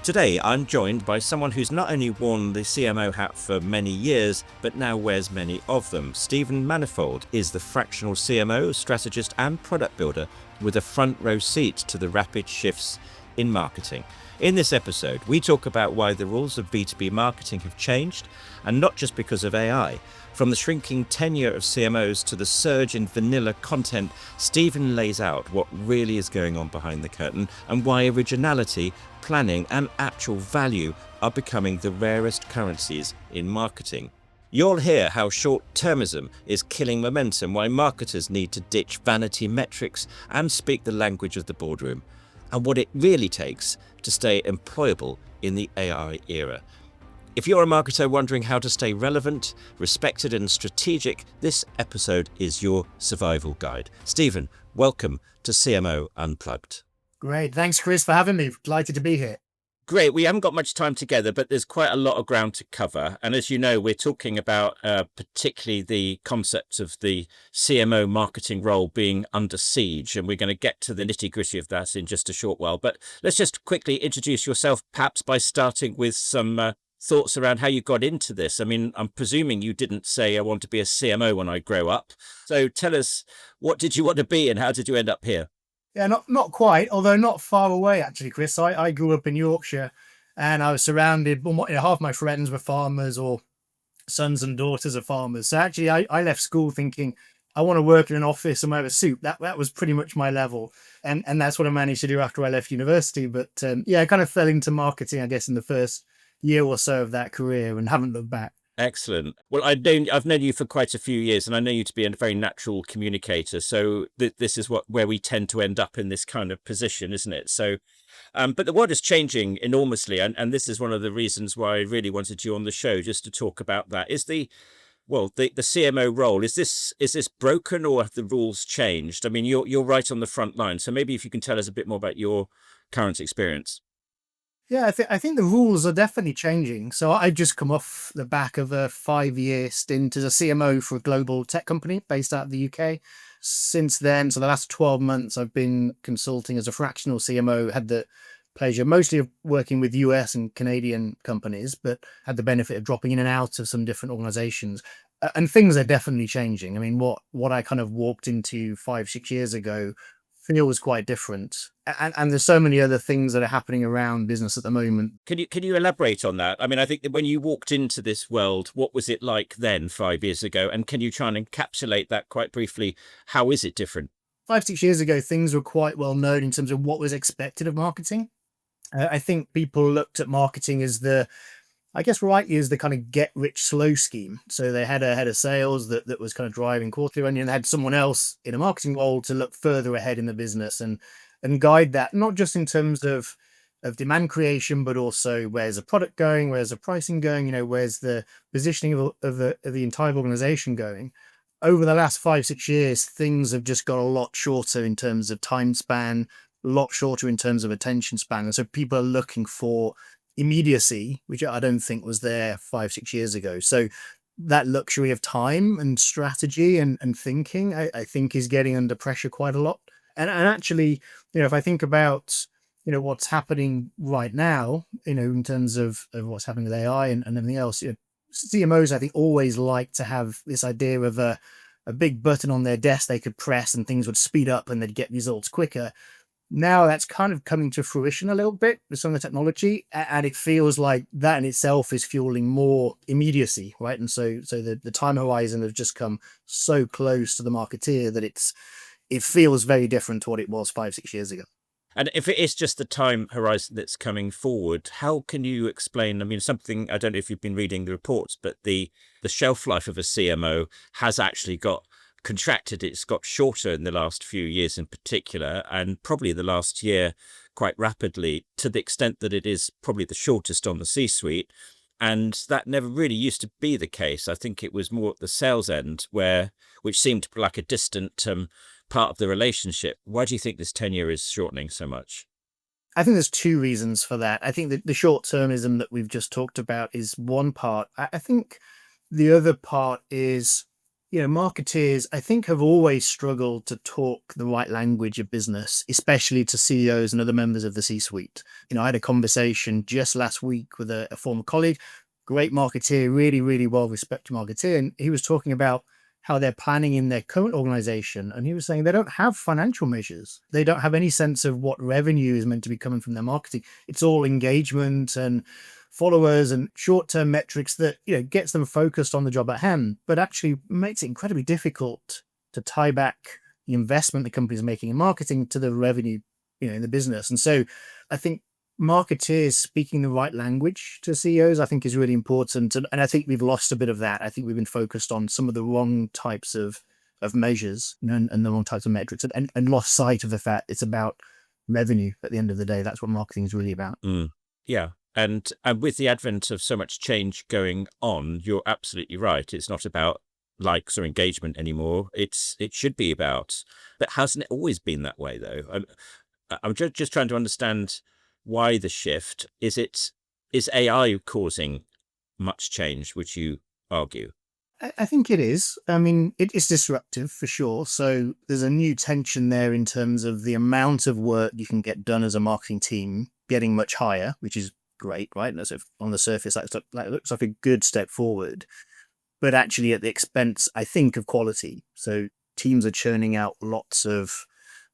Today, I'm joined by someone who's not only worn the CMO hat for many years, but now wears many of them. Steven Manifold is the fractional CMO, strategist and product builder with a front row seat to the rapid shifts in marketing. In this episode, we talk about why the rules of B2B marketing have changed, and not just because of AI. From the shrinking tenure of CMOs to the surge in vanilla content, Steven lays out what really is going on behind the curtain and why originality, planning and actual value are becoming the rarest currencies in marketing. You'll hear how short-termism is killing momentum, why marketers need to ditch vanity metrics and speak the language of the boardroom, and what it really takes to stay employable in the AI era. If you're a marketer wondering how to stay relevant, respected and strategic, this episode is your survival guide. Steven, welcome to CMO Unplugged. Great. Thanks, Chris, for having me. Delighted to be here. Great. We haven't got much time together, but there's quite a lot of ground to cover. And as you know, we're talking about particularly the concept of the CMO marketing role being under siege. And we're going to get to the nitty gritty of that in just a short while. But let's just quickly introduce yourself, perhaps by starting with some thoughts around how you got into this. I mean, I'm presuming you didn't say, I want to be a CMO when I grow up. So tell us, what did you want to be and how did you end up here? Yeah, not quite, although not far away, actually, Chris. I grew up in Yorkshire and I was surrounded, half my friends were farmers or sons and daughters of farmers. So actually, I left school thinking, I want to work in an office and wear a suit. That was pretty much my level. And that's what I managed to do after I left university. But I kind of fell into marketing, I guess, in the first year or so of that career and haven't looked back. Excellent. Well, I've known you for quite a few years, and I know you to be a very natural communicator. So this is where we tend to end up in this kind of position, isn't it? So, but the world is changing enormously, and this is one of the reasons why I really wanted you on the show, just to talk about that. Is the CMO role, is this broken, or have the rules changed? I mean, you're right on the front line, so maybe if you can tell us a bit more about your current experience. Yeah, I think the rules are definitely changing. So I just come off the back of a 5-year stint as a CMO for a global tech company based out of the UK. Since then, so the last 12 months, I've been consulting as a fractional CMO, had the pleasure mostly of working with US and Canadian companies, but had the benefit of dropping in and out of some different organizations. And things are definitely changing. I mean, what I kind of walked into 5-6 years ago feels quite different. And there's so many other things that are happening around business at the moment. Can you elaborate on that? I mean, I think that when you walked into this world, what was it like then 5 years ago? And can you try and encapsulate that quite briefly? How is it different? 5-6 years ago, things were quite well known in terms of what was expected of marketing. I think people looked at marketing as I guess rightly, as the kind of get rich slow scheme. So they had a head of sales that was kind of driving quarterly revenue, and they had someone else in a marketing role to look further ahead in the business and guide that, not just in terms of demand creation, but also where's the product going, where's the pricing going, where's the positioning of the entire organization going. Over the last 5-6 years, things have just got a lot shorter in terms of time span, a lot shorter in terms of attention span. And so people are looking for immediacy, which I don't think was there 5-6 years ago. So that luxury of time and strategy and thinking, I think is getting under pressure quite a lot. And actually, if I think about, what's happening right now, in terms of what's happening with AI and everything else, CMOs, I think, always like to have this idea of a big button on their desk they could press and things would speed up and they'd get results quicker. Now that's kind of coming to fruition a little bit with some of the technology, and it feels like that in itself is fueling more immediacy, right? And so the time horizon has just come so close to the marketeer that it feels very different to what it was 5-6 years ago. And if it is just the time horizon that's coming forward, how can you explain? I mean, something, I don't know if you've been reading the reports, but the shelf life of a CMO has actually got contracted. It's got shorter in the last few years in particular, and probably the last year quite rapidly, to the extent that it is probably the shortest on the C-suite. And that never really used to be the case. I think it was more at the sales end, which seemed like a distant part of the relationship. Why do you think this tenure is shortening so much? I think there's two reasons for that. I think that the short-termism that we've just talked about is one part. I think the other part is Marketeers, I think, have always struggled to talk the right language of business, especially to CEOs and other members of the C-suite. I had a conversation just last week with a former colleague, great marketeer, really, really well-respected marketeer, and he was talking about how they're planning in their current organization. And he was saying they don't have financial measures. They don't have any sense of what revenue is meant to be coming from their marketing. It's all engagement and followers and short-term metrics that gets them focused on the job at hand, but actually makes it incredibly difficult to tie back the investment the company is making in marketing to the revenue in the business. And so I think marketeers speaking the right language to CEOs, I think, is really important. And I think we've lost a bit of that. I think we've been focused on some of the wrong types of measures and the wrong types of metrics, and lost sight of the fact it's about revenue at the end of the day. That's what marketing is really about. Yeah. And with the advent of so much change going on, you're absolutely right. It's not about likes or engagement anymore. It should be about, but hasn't it always been that way though? I'm just trying to understand why the shift. Is AI causing much change, would you argue? I think it is. I mean, it is disruptive for sure. So there's a new tension there in terms of the amount of work you can get done as a marketing team getting much higher, which is great, right? And so on the surface, that looks like a good step forward, but actually at the expense, I think, of quality. So teams are churning out lots of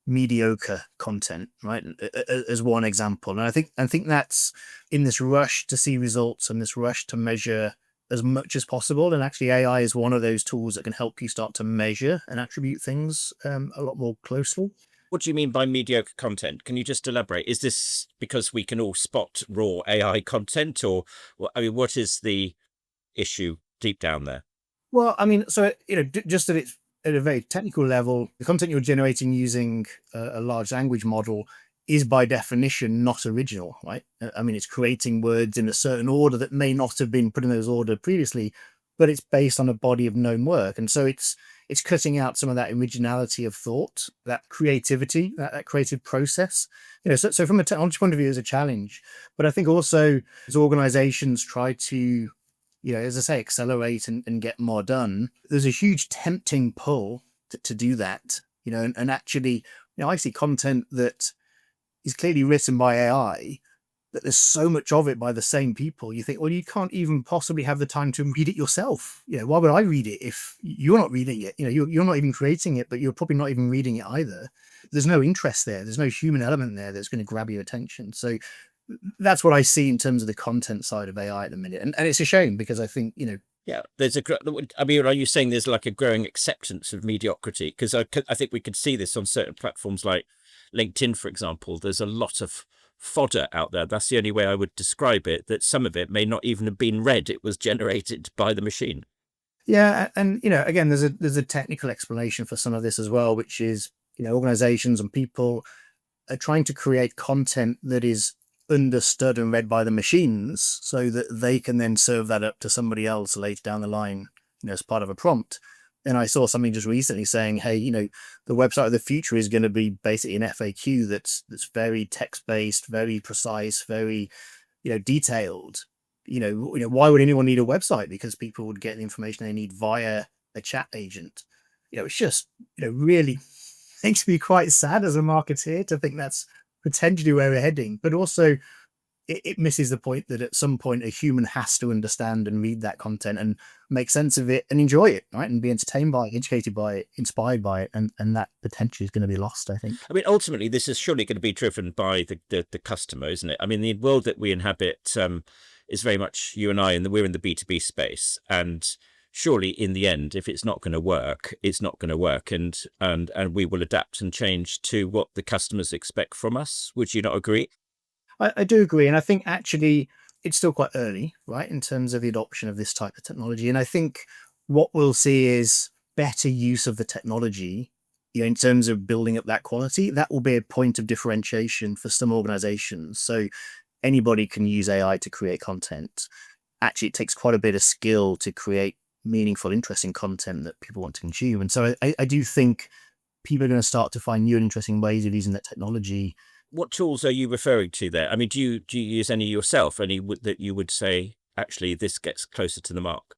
mediocre content, right? As one example. And I think that's in this rush to see results and this rush to measure as much as possible. And actually AI is one of those tools that can help you start to measure and attribute things a lot more closely. What do you mean by mediocre content? Can you just elaborate? Is this because we can all spot raw AI content, or I mean, what is the issue deep down there? Well, I mean, so just that it's at a very technical level, the content you're generating using a large language model is by definition not original, right? I mean, it's creating words in a certain order that may not have been put in those order previously, but it's based on a body of known work. And so it's cutting out some of that originality of thought, that creativity, that creative process. So from a technology point of view, it's a challenge. But I think also as organizations try to, as I say, accelerate and get more done, there's a huge tempting pull to do that, and actually, I see content that is clearly written by AI, that there's so much of it by the same people. You think, well, you can't even possibly have the time to read it yourself. Why would I read it if you're not reading it? You're not even creating it, but you're probably not even reading it either. There's no interest there. There's no human element there that's going to grab your attention. So that's what I see in terms of the content side of AI at the minute. And it's a shame because I think, Yeah, I mean, are you saying there's like a growing acceptance of mediocrity? Because I think we could see this on certain platforms like LinkedIn, for example. There's a lot of fodder out there. That's the only way I would describe it, that some of it may not even have been read. It was generated by the machine. Yeah. And, again, there's a technical explanation for some of this as well, which is, organizations and people are trying to create content that is understood and read by the machines so that they can then serve that up to somebody else later down the line, as part of a prompt. And I saw something just recently saying, hey, the website of the future is going to be basically an FAQ that's very text-based, very precise, very, detailed. Why would anyone need a website? Because people would get the information they need via a chat agent. It's just, really makes me quite sad as a marketeer to think that's potentially where we're heading, but also it misses the point that at some point a human has to understand and read that content and make sense of it and enjoy it, right? And be entertained by it, educated by it, inspired by it. And that potentially is going to be lost, I think. I mean, ultimately, this is surely going to be driven by the customer, isn't it? I mean, the world that we inhabit is very much you and I, and we're in the B2B space. And surely in the end, if it's not going to work, it's not going to work. And we will adapt and change to what the customers expect from us. Would you not agree? I do agree. And I think actually it's still quite early, right, in terms of the adoption of this type of technology. And I think what we'll see is better use of the technology, in terms of building up that quality. That will be a point of differentiation for some organizations. So anybody can use AI to create content. Actually, it takes quite a bit of skill to create meaningful, interesting content that people want to consume. And so I do think people are going to start to find new and interesting ways of using that technology. What tools are you referring to there? I mean, do you use any yourself? Any that you would say, actually, this gets closer to the mark?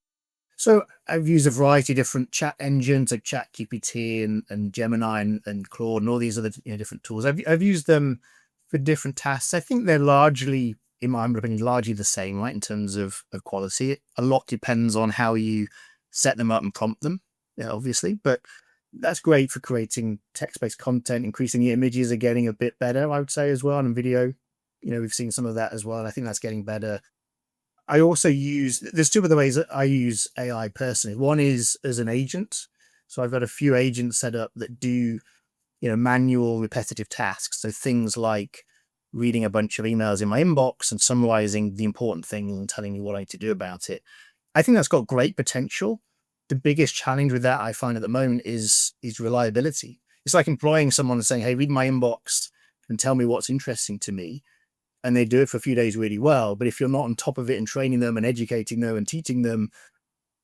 So I've used a variety of different chat engines, like ChatGPT and Gemini and Claude and all these other different tools. I've used them for different tasks. I think they're largely, in my opinion, largely the same, right? In terms of quality, a lot depends on how you set them up and prompt them, yeah, obviously. But that's great for creating text-based content. Increasing the images are getting a bit better, I would say, as well. And video, we've seen some of that as well. And I think that's getting better. I also there's two other ways that I use AI personally. One is as an agent. So I've got a few agents set up that do, manual repetitive tasks. So things like reading a bunch of emails in my inbox and summarizing the important things and telling me what I need to do about it. I think that's got great potential. The biggest challenge with that I find at the moment is reliability. It's like employing someone and saying, hey, read my inbox and tell me what's interesting to me. And they do it for a few days really well. But if you're not on top of it and training them and educating them and teaching them,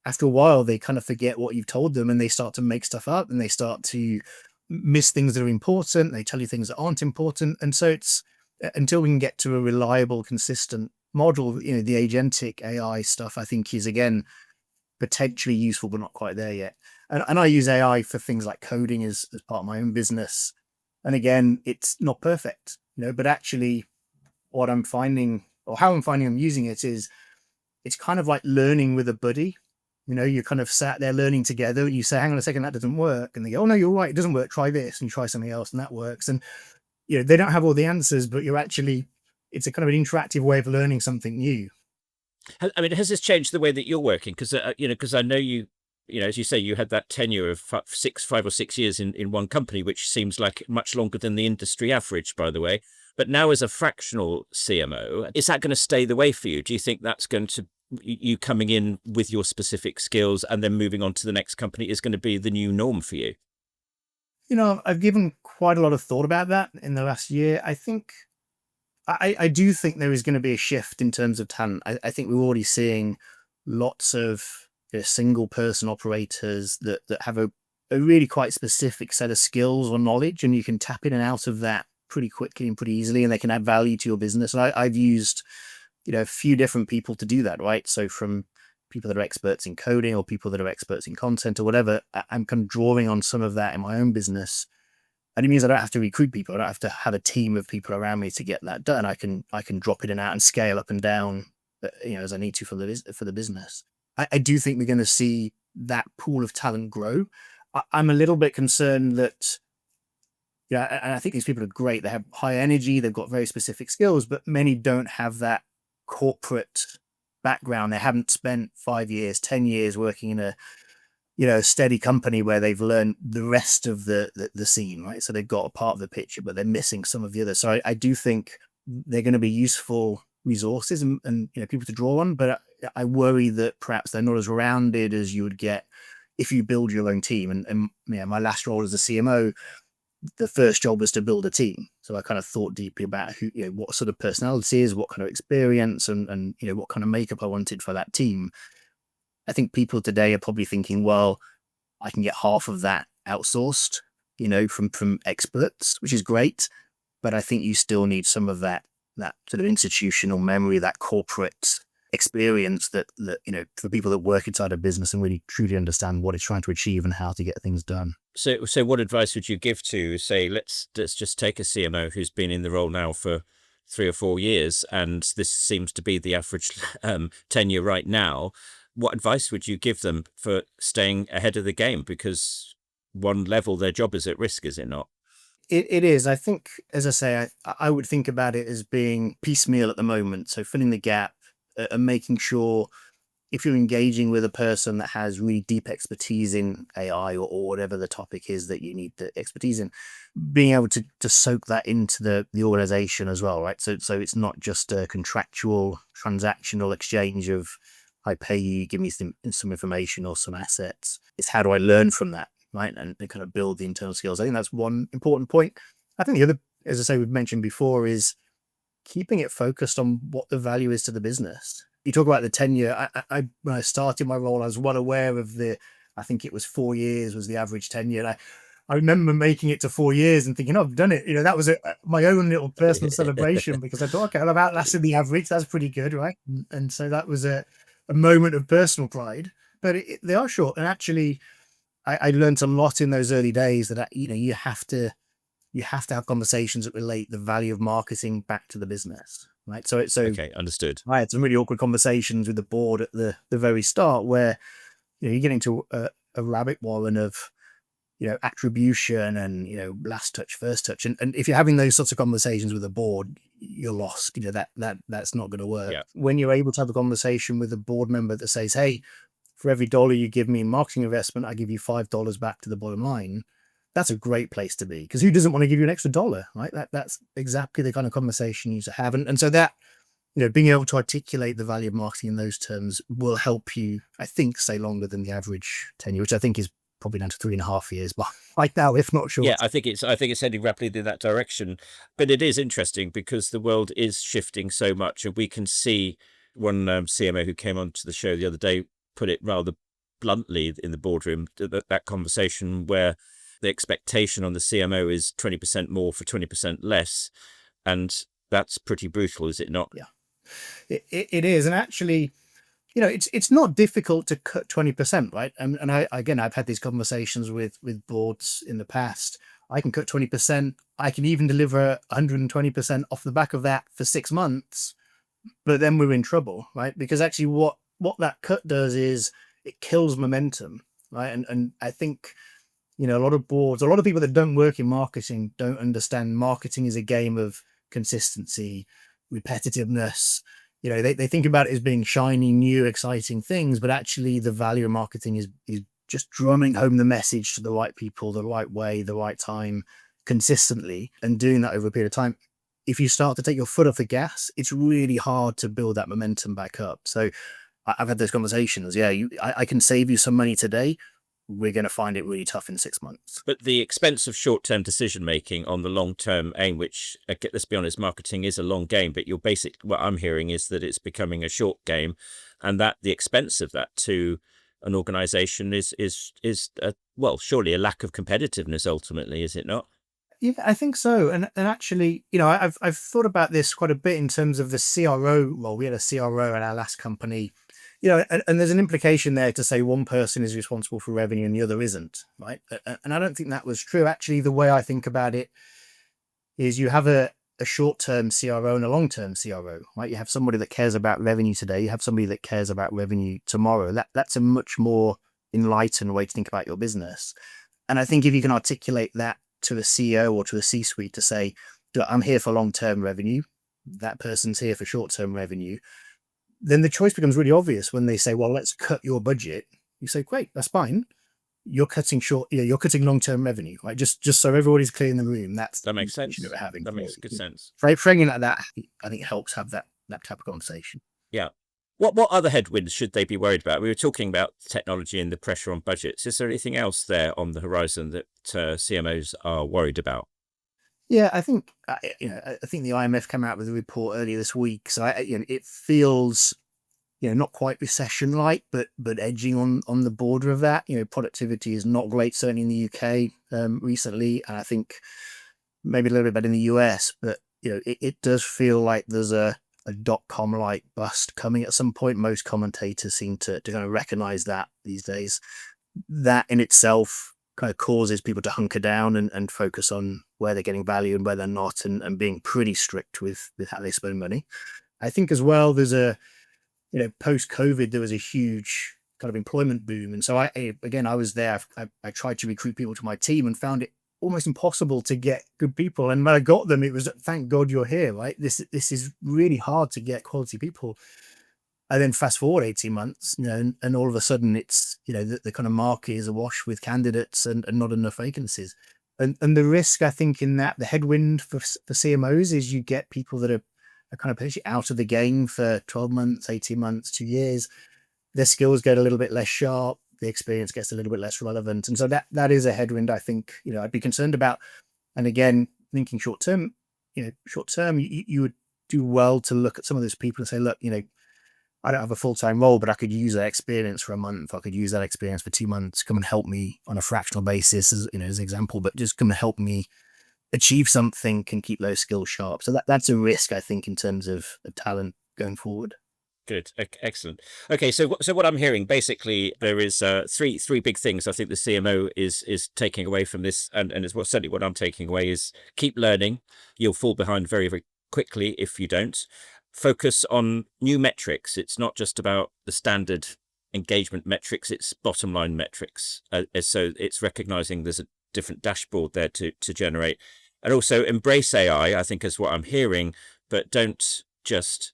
after a while, they kind of forget what you've told them and they start to make stuff up and they start to miss things that are important. They tell you things that aren't important. And so it's until we can get to a reliable, consistent model, the agentic AI stuff, I think is, again, potentially useful, but not quite there yet. And I use AI for things like coding as part of my own business. And again, it's not perfect, but actually what I'm finding, or how I'm finding I'm using it, is it's kind of like learning with a buddy. You're kind of sat there learning together and you say, hang on a second, that doesn't work. And they go, oh no, you're right, it doesn't work. Try this. And you try something else and that works. And, they don't have all the answers, but it's a kind of an interactive way of learning something new. I mean, has this changed the way that you're working? Because, because I know as you say, you had that tenure of 5 or 6 years in one company, which seems like much longer than the industry average, by the way. But now as a fractional CMO, is that going to stay the way for you? Do you think that's going to, you coming in with your specific skills and then moving on to the next company is going to be the new norm for you? I've given quite a lot of thought about that in the last year. I do think there is going to be a shift in terms of talent. I think we're already seeing lots of single person operators that have a really quite specific set of skills or knowledge, and you can tap in and out of that pretty quickly and pretty easily, and they can add value to your business. And I've used, a few different people to do that, right? So from people that are experts in coding or people that are experts in content or whatever, I'm kind of drawing on some of that in my own business. And it means I don't have to recruit people. I don't have to have a team of people around me to get that done. I can drop it in and out and scale up and down, as I need to for the business. I do think we're going to see that pool of talent grow. I'm a little bit concerned that, and I think these people are great. They have high energy. They've got very specific skills, but many don't have that corporate background. They haven't spent 5 years, 10 years working in a steady company where they've learned the rest of the scene, right? So they've got a part of the picture, but they're missing some of the others. So I do think they're going to be useful resources and people to draw on, but I worry that perhaps they're not as rounded as you would get if you build your own team. And my last role as a CMO, the first job was to build a team. So I kind of thought deeply about who, what sort of personality is, what kind of experience, and what kind of makeup I wanted for that team. I think people today are probably thinking, well, I can get half of that outsourced, from experts, which is great. But I think you still need some of that sort of institutional memory, that corporate experience that for people that work inside a business and really truly understand what it's trying to achieve and how to get things done. So what advice would you give to, say, let's just take a CMO who's been in the role now for 3 or 4 years, and this seems to be the average tenure right now. What advice would you give them for staying ahead of the game? Because one level, their job is at risk, is it not? It is. I think, as I say, I would think about it as being piecemeal at the moment. So filling the gap and making sure if you're engaging with a person that has really deep expertise in AI or whatever the topic is that you need the expertise in, being able to soak that into the organization as well, right? So it's not just a contractual, transactional exchange of I pay you, give me some information or some assets. It's how do I learn from that, right? And kind of build the internal skills. I think that's one important point. I think the other, as I say, we've mentioned before, is keeping it focused on what the value is to the business. You talk about the tenure. When I started my role, I was well aware of I think it was 4 years was the average tenure. And I remember making it to 4 years and thinking, oh, I've done it. That was my own little personal celebration, because I thought, okay, I've outlasted the average. That's pretty good, right? And so that was a moment of personal pride. but they are short. And actually, I learned a lot in those early days that, you have to have conversations that relate the value of marketing back to the business, right? So Okay, understood. I had some really awkward conversations with the board at the very start where, you get into a rabbit warren of, attribution and, last touch, first touch. And if you're having those sorts of conversations with the board, you're lost. That's not going to work. Yeah. When you're able to have a conversation with a board member that says, hey, for every dollar you give me in marketing investment, I give you $5 back to the bottom line. That's a great place to be, because who doesn't want to give you an extra dollar, right? That's exactly the kind of conversation you need to have. And so that, being able to articulate the value of marketing in those terms will help you, I think, stay longer than the average tenure, which I think is probably down to 3.5 years by right now, if not short. Yeah, I think it's heading rapidly in that direction. But it is interesting because the world is shifting so much, and we can see one CMO who came onto the show the other day put it rather bluntly in the boardroom, that conversation where the expectation on the CMO is 20% more for 20% less. And that's pretty brutal, is it not? Yeah, it is. And actually, it's not difficult to cut 20%, right? And I've had these conversations with boards in the past. I can cut 20%. I can even deliver 120% off the back of that for 6 months, but then we're in trouble, right? Because actually what that cut does is it kills momentum, right? And I think, a lot of boards, a lot of people that don't work in marketing don't understand marketing is a game of consistency, repetitiveness. They think about it as being shiny, new, exciting things, but actually the value of marketing is just drumming home the message to the right people, the right way, the right time, consistently, and doing that over a period of time. If you start to take your foot off the gas, it's really hard to build that momentum back up. So I've had those conversations. Yeah, I can save you some money today. We're going to find it really tough in 6 months. But the expense of short-term decision-making on the long-term aim, which, let's be honest, marketing is a long game, but what I'm hearing is that it's becoming a short game, and that the expense of that to an organization is surely a lack of competitiveness ultimately, is it not? Yeah, I think so. And actually, I've thought about this quite a bit in terms of the CRO role. We had a CRO at our last company, and there's an implication there to say one person is responsible for revenue and the other isn't, right? And I don't think that was true. Actually, the way I think about it is you have a short-term CRO and a long-term CRO, right? You have somebody that cares about revenue today. You have somebody that cares about revenue tomorrow. That's a much more enlightened way to think about your business. And I think if you can articulate that to a CEO or to a C-suite to say, I'm here for long-term revenue, that person's here for short-term revenue, then the choice becomes really obvious when they say, well, let's cut your budget. You say, great, that's fine. You're cutting you're cutting long-term revenue, right? Just so everybody's clear in the room. That makes sense. That makes good sense. Framing like that, I think helps have that type of conversation. Yeah. What other headwinds should they be worried about? We were talking about technology and the pressure on budgets. Is there anything else there on the horizon that CMOs are worried about? Yeah, I think I think the IMF came out with a report earlier this week, so it feels not quite recession-like, but edging on the border of that. Productivity is not great, certainly in the UK recently, and I think maybe a little bit better in the US. But it does feel like there's a dot-com-like bust coming at some point. Most commentators seem to kind of recognize that these days. That in itself kind of causes people to hunker down and focus on where they're getting value and where they're not, and being pretty strict with how they spend money. I think as well, there's post-COVID, there was a huge kind of employment boom. And so I was there. I tried to recruit people to my team and found it almost impossible to get good people. And when I got them, it was, thank God you're here, right? This is really hard to get quality people. And then fast forward 18 months, and all of a sudden it's, the kind of market is awash with candidates and not enough vacancies. And the risk, I think, in that, the headwind for CMOs is you get people that are kind of potentially out of the game for 12 months, 18 months, 2 years. Their skills get a little bit less sharp. The experience gets a little bit less relevant. And so that is a headwind, I think, I'd be concerned about. And again, thinking short term, you would do well to look at some of those people and say, look, I don't have a full-time role, but I could use that experience for a month. I could use that experience for 2 months. Come and help me on a fractional basis, as an example, but just come and help me achieve something, can keep those skills sharp. So that's a risk, I think, in terms of talent going forward. Good. Excellent. Okay. So what I'm hearing, basically, there is three big things I think the CMO is taking away from this, and it's certainly what I'm taking away is keep learning. You'll fall behind very, very quickly if you don't. Focus on new metrics. It's not just about the standard engagement metrics, it's bottom line metrics. So it's recognizing there's a different dashboard there to generate. And also embrace AI, I think, is what I'm hearing, but don't just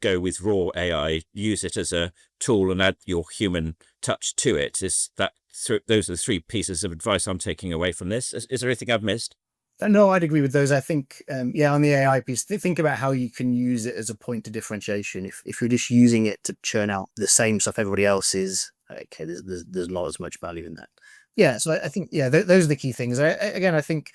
go with raw AI. Use it as a tool and add your human touch to it. Those are the three pieces of advice I'm taking away from this. Is there anything I've missed? No, I'd agree with those. I think, yeah, on the AI piece, think about how you can use it as a point of differentiation. If you're just using it to churn out the same stuff everybody else is, okay, there's not as much value in that. Yeah, so I think, yeah, those are the key things. Again, I think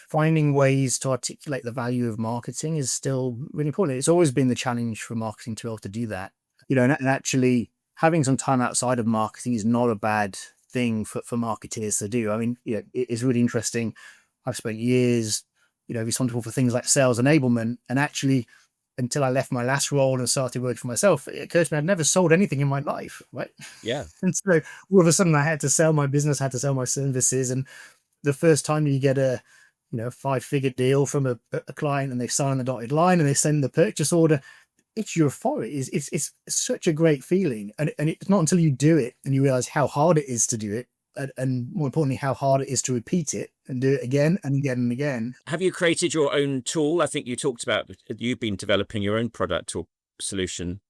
finding ways to articulate the value of marketing is still really important. It's always been the challenge for marketing to be able to do that. And actually having some time outside of marketing is not a bad thing for marketeers to do. I mean, it's really interesting. I've spent years, responsible for things like sales enablement, and actually, until I left my last role and started working for myself, it occurred to me I'd never sold anything in my life, right? Yeah. And so all of a sudden I had to sell my business, had to sell my services. And the first time you get a 5-figure deal from a client and they sign the dotted line and they send the purchase order, it's euphoric. It's such a great feeling. And it's not until you do it and you realize how hard it is to do it, and more importantly, how hard it is to repeat it and do it again and again and again. Have you created your own tool? I think you talked about you've been developing your own product or solution.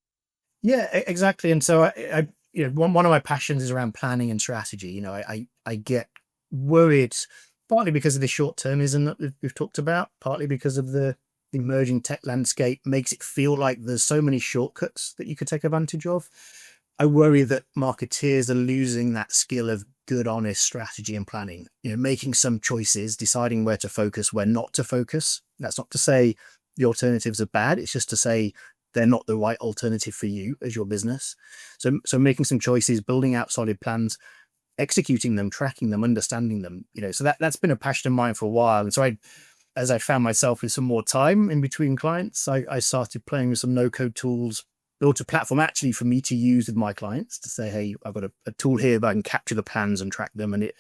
Yeah, exactly. And so I one of my passions is around planning and strategy. I get worried partly because of the short-termism that we've talked about, partly because of the emerging tech landscape makes it feel like there's so many shortcuts that you could take advantage of. I worry that marketeers are losing that skill of good, honest strategy and planning, making some choices, deciding where to focus, where not to focus. That's not to say the alternatives are bad. It's just to say they're not the right alternative for you as your business. So making some choices, building out solid plans, executing them, tracking them, understanding them, so that's been a passion of mine for a while. And so as I found myself with some more time in between clients, I started playing with some no-code tools, built a platform actually for me to use with my clients to say, hey, I've got a tool here that I can capture the plans and track them, and it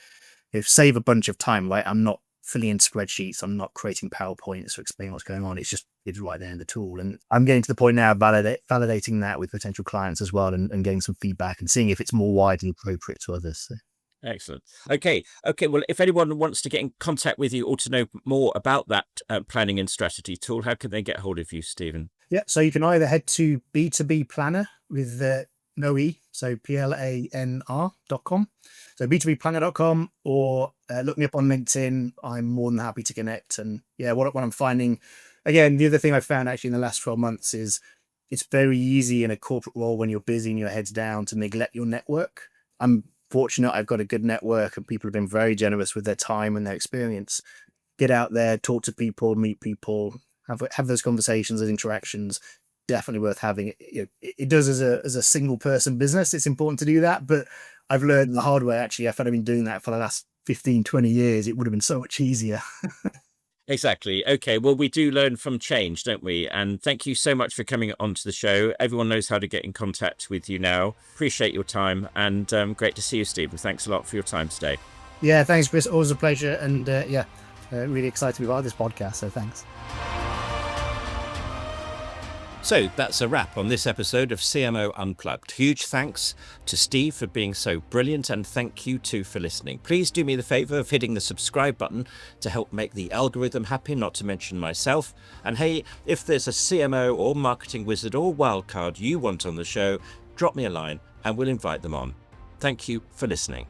save a bunch of time, right? I'm not filling in spreadsheets. I'm not creating PowerPoints to explain what's going on. It's right there in the tool. And I'm getting to the point now of validating that with potential clients as well, and getting some feedback and seeing if it's more widely appropriate to others. So. Excellent. Okay. Well, if anyone wants to get in contact with you or to know more about that planning and strategy tool, how can they get hold of you, Steven? Yeah. So you can either head to B2B Planner with no E, so planr.com. So b2bplanner.com, or look me up on LinkedIn. I'm more than happy to connect. And yeah, what I'm finding, again, the other thing I found actually in the last 12 months is it's very easy in a corporate role when you're busy and your head's down to neglect your network. I'm fortunate I've got a good network and people have been very generous with their time and their experience. Get out there, talk to people, meet people, have those conversations and interactions. Definitely worth having. It does as a single person business. It's important to do that, but I've learned the hard way. Actually, if I'd been doing that for the last 15, 20 years, it would have been so much easier. Exactly. Okay. Well, we do learn from change, don't we? And thank you so much for coming onto the show. Everyone knows how to get in contact with you now. Appreciate your time, and great to see you, Steven. Thanks a lot for your time today. Yeah, thanks, Chris. Always a pleasure. And really excited to be part of this podcast. So thanks. So that's a wrap on this episode of CMO Unplugged. Huge thanks to Steve for being so brilliant, and thank you too for listening. Please do me the favor of hitting the subscribe button to help make the algorithm happy, not to mention myself. And hey, if there's a CMO or marketing wizard or wildcard you want on the show, drop me a line and we'll invite them on. Thank you for listening.